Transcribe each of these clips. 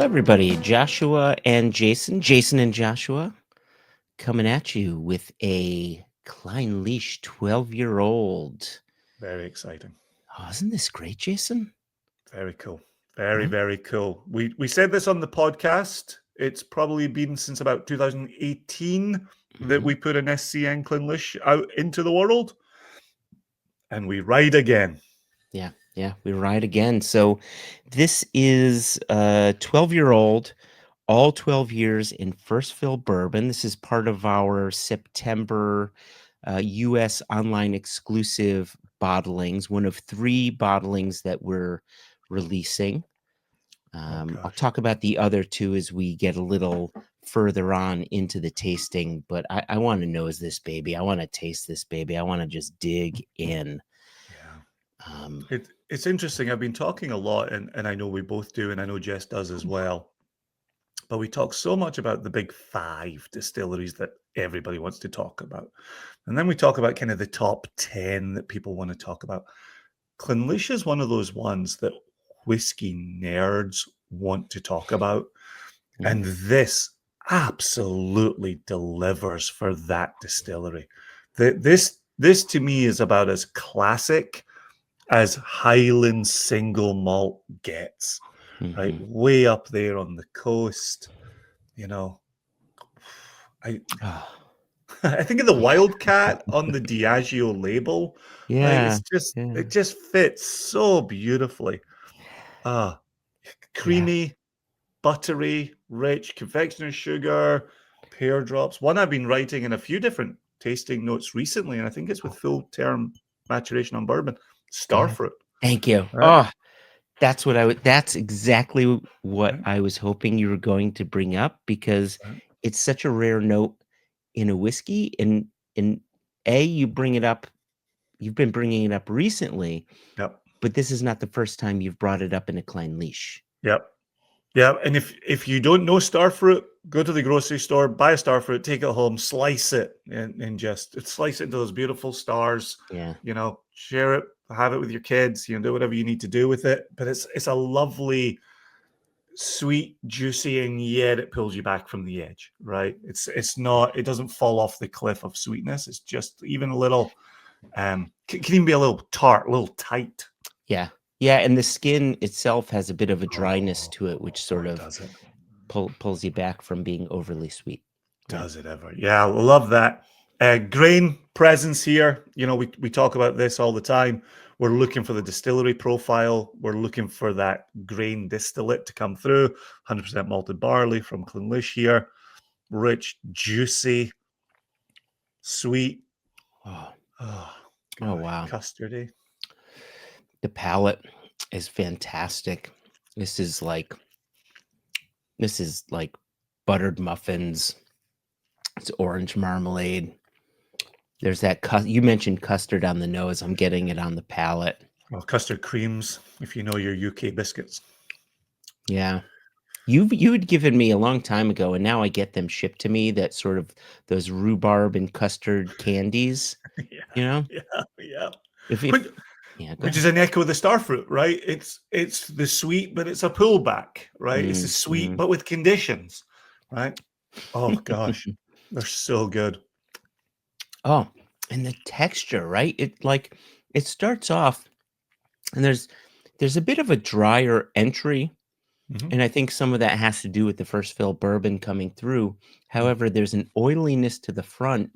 Hello, everybody. Joshua and Jason and Joshua coming at you with a Clynelish 12-year-old. Very exciting. Oh, isn't this great, Jason? Very cool. Very, Yeah. very cool. We said this on the podcast. It's probably been since about 2018 that we put an SCN Clynelish out into the world, and we ride again. Yeah, we ride again. So this is a 12-year-old, all 12 years in First Fill Bourbon. This is part of our September U.S. online exclusive bottlings, one of 3 bottlings that we're releasing. I'll gosh. talk about the other 2 as we get a little further on into the tasting, but I want to nose this baby. I want to taste this baby. I want to just dig in. Yeah. It's interesting. I've been talking a lot, and I know we both do, and I know Jess does as well. But we talk so much about the big 5 distilleries that everybody wants to talk about. And then we talk about kind of the top 10 that people want to talk about. Clynelish is one of those ones that whiskey nerds want to talk about. Yeah. And this absolutely delivers for that distillery. This to me is about as classic as Highland single malt gets, right? Mhm. Way up there on the coast. You know, I Oh, I think of the Wildcat on the Diageo label. Like yeah, it yeah. just fits so beautifully. Ah, Yeah. creamy, buttery, rich, confectioner sugar, pear drops. One I've been writing in a few different tasting notes recently, and I think it's with full term maturation on bourbon. Yeah. Starfruit. Thank you. Right? Oh, that's exactly what Right? I was hoping you were going to bring up because Right? it's such a rare note in a whiskey and you bring it up, you've been bringing it up recently, Yep. but this is not the first time you've brought it up in a Clynelish. Yep. Yeah, and if you don't know starfruit, go to the grocery store, buy a starfruit, take it home, slice it, and just slice it into those beautiful stars. Yeah. Share it, have it with your kids. Do whatever you need to do with it. But it's a lovely, sweet, juicy, and yet it pulls you back from the edge. Right? It's not. It doesn't fall off the cliff of sweetness. It's just even a little. Can even be a little tart, a little tight. Yeah. Yeah, and the skin itself has a bit of a dryness Oh, to it, which sort of does it? pulls you back from being overly sweet. Yeah. Does it ever? Yeah, I love that. Grain presence here. We talk about this all the time. We're looking for the distillery profile. We're looking for that grain distillate to come through. 100% malted barley from Clynelish here. Rich, juicy, sweet. Oh, Oh, oh gosh, wow. custardy. The palate is fantastic. This is like buttered muffins. It's orange marmalade. There's that you mentioned custard on the nose. I'm getting it on the palate. Well, custard creams, if you know your UK biscuits. Yeah. You had given me a long time ago, and now I get them shipped to me, that sort of those rhubarb and custard candies, Yeah, you know? yeah. Which, If Yeah, go which is ahead. an echo of the starfruit, right? It's the sweet, but it's a pullback, right? It's the sweet, Mhm. but with conditions, right? Oh gosh, they're so good. Oh, and the texture, right? It starts off and there's a bit of a drier entry, Mhm. and I think some of that has to do with the first fill bourbon coming through. However, there's an oiliness to the front,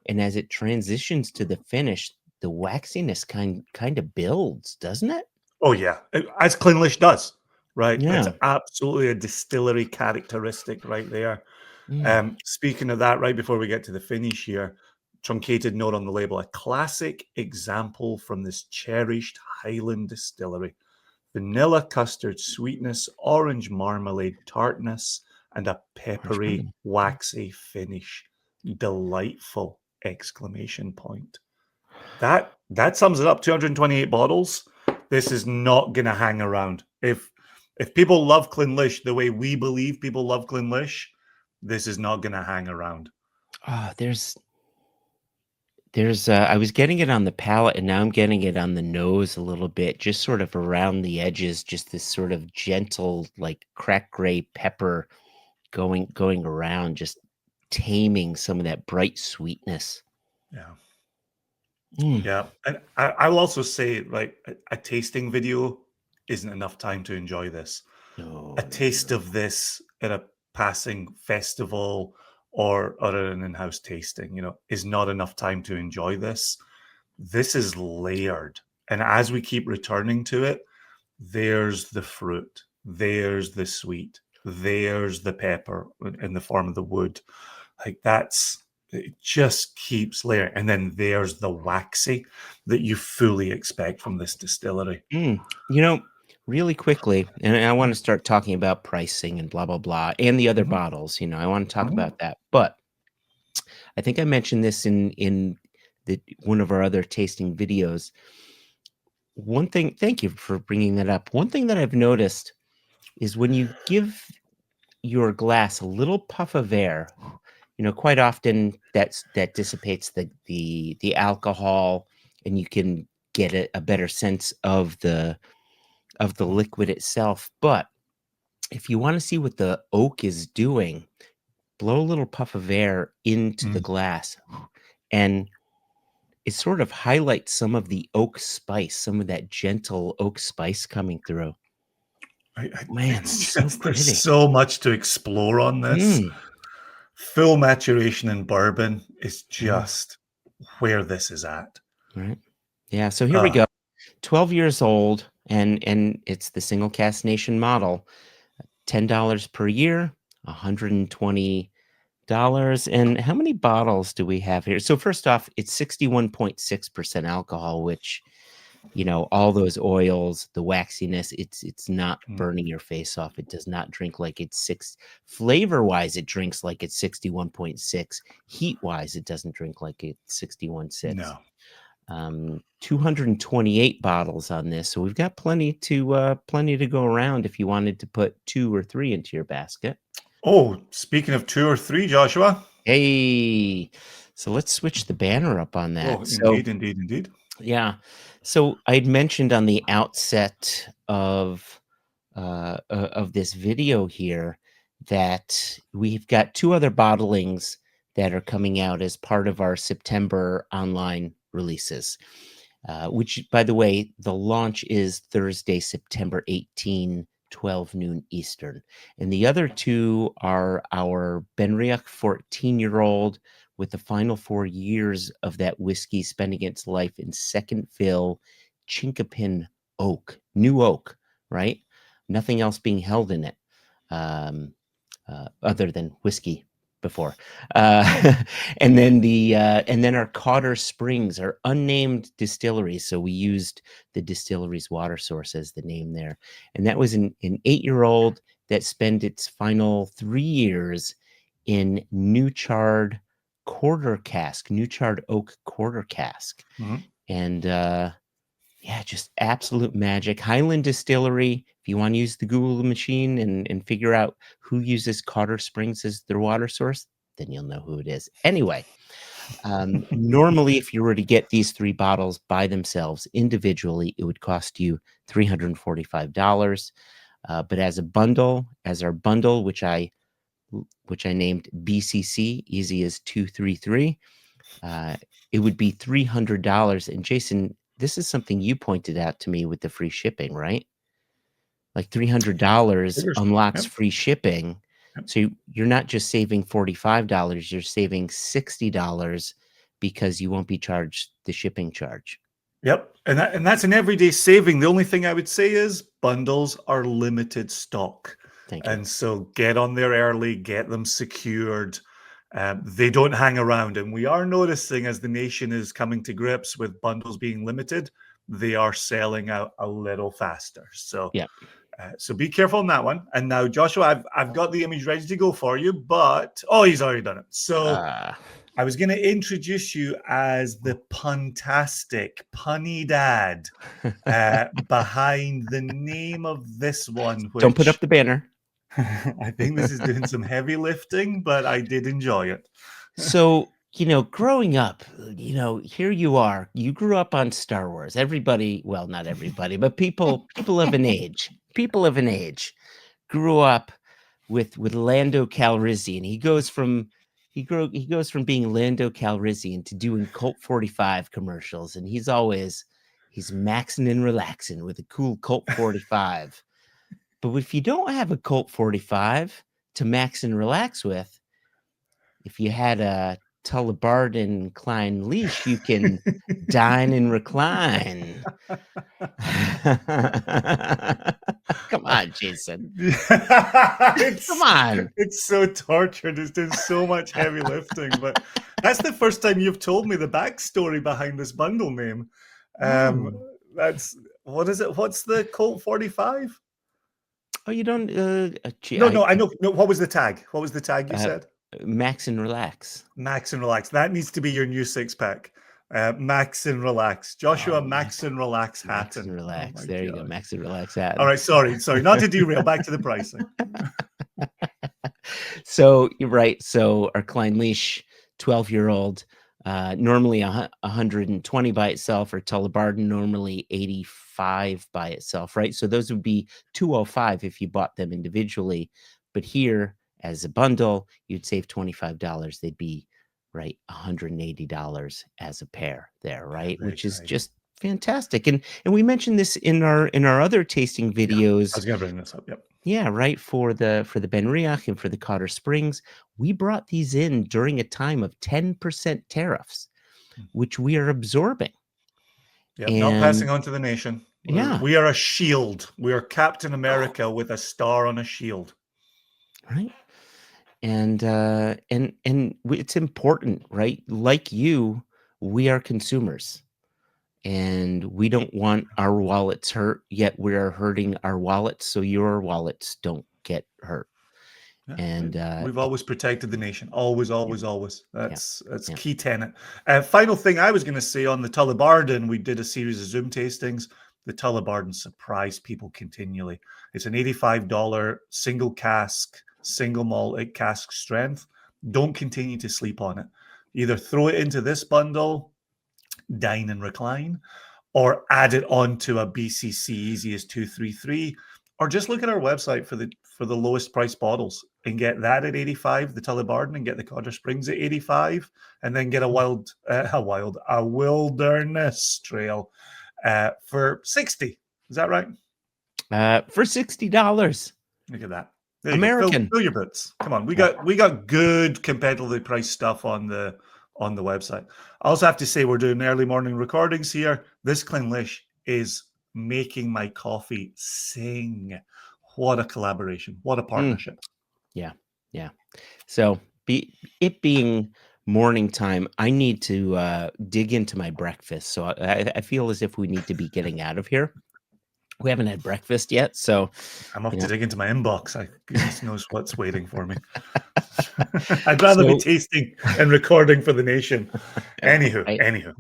and as it transitions to the finish, the waxiness kind of builds, doesn't it? Oh yeah, as Clynelish does, right? That's Yeah. absolutely a distillery characteristic right there. Mm. Speaking of that, right before we get to the finish here, truncated note on the label, a classic example from this cherished Highland distillery. Vanilla custard sweetness, orange marmalade tartness, and a Orange peppery, marmalade. waxy finish. Delightful exclamation point. That sums it up. 228 bottles. This is not gonna hang around. If people love Clynelish the way we believe people love Clynelish, this is not gonna hang around. Ah, I was getting it on the palate, and now I'm getting it on the nose a little bit, just sort of around the edges, just this sort of gentle, like, cracked gray pepper going around, just taming some of that bright sweetness. Yeah. Mm. Yeah. And I will also say, like, a tasting video isn't enough time to enjoy this. A No, no, taste no. of this at a passing festival or at an in-house tasting, is not enough time to enjoy this. This is layered. And as we keep returning to it, there's the fruit, there's the sweet, there's the pepper in the form of the wood. Like it just keeps layering. And then there's the waxy that you fully expect from this distillery. Mm. You know, really quickly, and I wanna start talking about pricing and blah, blah, blah, and the other Mhm, bottles, I wanna talk mhm, about that, but I think I mentioned this in the one of our other tasting videos. One thing thank you for bringing that up. One thing that I've noticed is when you give your glass a little puff of air, quite often that dissipates the alcohol, and you can get a better sense of the liquid itself. But if you wanna see what the oak is doing, blow a little puff of air into the mm. glass, and it sort of highlights some of the oak spice, some of that gentle oak spice coming through. Man, It's so just there's pretty. so much to explore on this. Mm, Full maturation in bourbon is yeah, just where this is at. right. Yeah, so here we Uh, go. 12 years old, and it's the single cast nation model. $10 per year, $120. And how many bottles do we have here? So first off, it's 61.6% alcohol, which, all those oils, the waxiness, it's not mm, burning your face off. It does not drink like it's flavor-wise, it drinks like it's 61.6. Heat-wise, it doesn't drink like it's 61.6. no. 228 bottles on this, so we've got plenty to go around if you wanted to put 2 or 3 into your basket. Oh, speaking of 2 or 3, Joshua. Hey, so let's switch the banner up on Oh, that. So, indeed, indeed, indeed. yeah. So I'd mentioned on the outset of this video here that we've got 2 other bottlings that are coming out as part of our September online releases. Which, by the way, the launch is Thursday, September 18, 12 noon Eastern. And the other two are our Benriach 14-year-old with the final 4 years of that whiskey spending its life in second fill Chinkapin oak, new oak, right? Nothing else being held in it. Um, other than whiskey before. Uh, and then our Cotter Springs are unnamed distilleries, so we used the distillery's water source as the name there. And that was an 8-year-old that spent its final 3 years in new charred new charred oak quarter cask. Mhm. And yeah, just absolute magic. Highland Distillery, if you wanna use the Google machine and figure out who uses Cotter Springs as their water source, then you'll know who it is. Anyway, normally, if you were to get these 3 bottles by themselves individually, it would cost you $345. But as our bundle, which I named BCC, easy as 233, uh, it would be $300. And Jason, this is something you pointed out to me with the free shipping, right? Like $300 Figures. unlocks Yep, free shipping. yep, So you're not just saving $45, you're saving $60 because you won't be charged the shipping charge. yep. And that's an everyday saving. The only thing I would say is bundles are limited stock. Thank you. And so get on there early, get them secured. They don't hang around. And we are noticing as the nation is coming to grips with bundles being limited, they are selling out a little faster. So Yeah. so be careful on that one. And now, Joshua, I've got the image ready to go for you, but oh, he's already done it. So Uh, I was going to introduce you as the puntastic, punny dad behind the name of this one, don't put up which the banner. I think this is doing some heavy lifting, but I did enjoy it. So, growing up, here you are. You grew up on Star Wars. Everybody, well, not everybody, but people people of an age grew up with Lando Calrissian. He goes from being Lando Calrissian to doing Colt 45 commercials, and he's maxing and relaxing with a cool Colt 45. But if you don't have a Colt 45 to max and relax with, if you had a Tullibard and Clynelish, you can dine and recline. Come on, Jason. Come on. It's so tortured. It's doing so much heavy lifting. But that's the first time you've told me the backstory behind this bundle name. That's what is it? What's the Colt 45? Oh, you don't? No, I know. No, what was the tag? What was the tag you said? Max and relax. Max and relax. That needs to be your new six-pack. Max and relax. Joshua, Max and relax hat. Max and relax. There you go. Max and relax hat. All right. Sorry. Not to derail. Back to the pricing. So you're right. So our Clynelish 12-year-old, normally 120 by itself, or Tullibard normally 85 by itself, right? So those would be 205 if you bought them individually. But here, as a bundle, you'd save $25. They'd be right $180 as a pair there, right? Which is just fantastic. And we mentioned this in our other tasting videos. I was gonna bring this up. Yep. Yeah, right. For the Ben Riach and for the Cotter Springs, we brought these in during a time of 10% tariffs, which we are absorbing. Yeah, not passing on to the nation. Yeah, we are a shield. We are Captain America with a star on a shield. Right. And it's important, right? Like you, we are consumers. And we don't want our wallets hurt, yet we are hurting our wallets, so your wallets don't get hurt. Yeah, and we've always protected the nation. Always. That's key tenet. Final thing I was going to say on the Tullibard, we did a series of Zoom tastings. The Tullibard surprised people continually. It's an $85 single cask, single malt cask strength. Don't continue to sleep on it. Either throw it into this bundle, dine and recline, or add it onto a BCC easy as 233, or just look at our website for the lowest price bottles and get that at 85, the Tullibard, and get the Cotter Springs at 85, and then get a wilderness trail for 60. Is that right? For $60. Look at that. American. Fill your boots. Come on. We got good competitively priced stuff on the website. I also have to say we're doing early morning recordings here. This Clynelish is making my coffee sing. What a collaboration. What a partnership. Yeah. So it being morning time, I need to dig into my breakfast. So I feel as if we need to be getting out of here. We haven't had breakfast yet, so I'm off to dig into my inbox. Goodness knows what's waiting for me. I'd rather be tasting and recording for the nation. Anywho.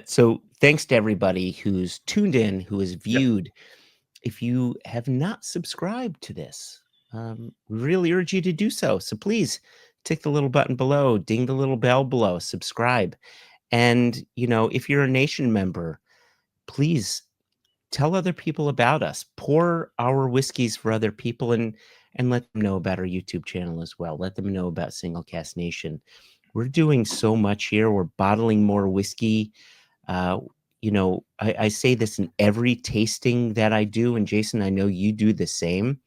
So thanks to everybody who's tuned in, who has viewed. Yep. If you have not subscribed to this, we really urge you to do so. So please tick the little button below, ding the little bell below, subscribe. And, if you're a nation member, please tell other people about us. Pour our whiskeys for other people and let them know about our YouTube channel as well. Let them know about Single Cask Nation. We're doing so much here. We're bottling more whiskey. I say this in every tasting that I do, and Jason, I know you do the same.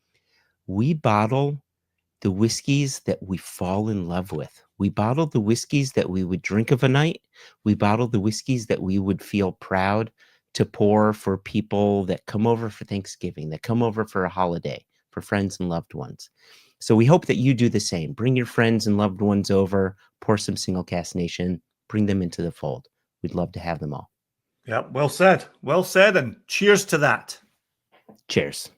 We bottle the whiskeys that we fall in love with. We bottle the whiskeys that we would drink of a night. We bottle the whiskeys that we would feel proud to pour for people that come over for Thanksgiving, that come over for a holiday, for friends and loved ones. So we hope that you do the same. Bring your friends and loved ones over, pour some Single Cask Nation, bring them into the fold. We'd love to have them all. Yeah, well said, and cheers to that. Cheers.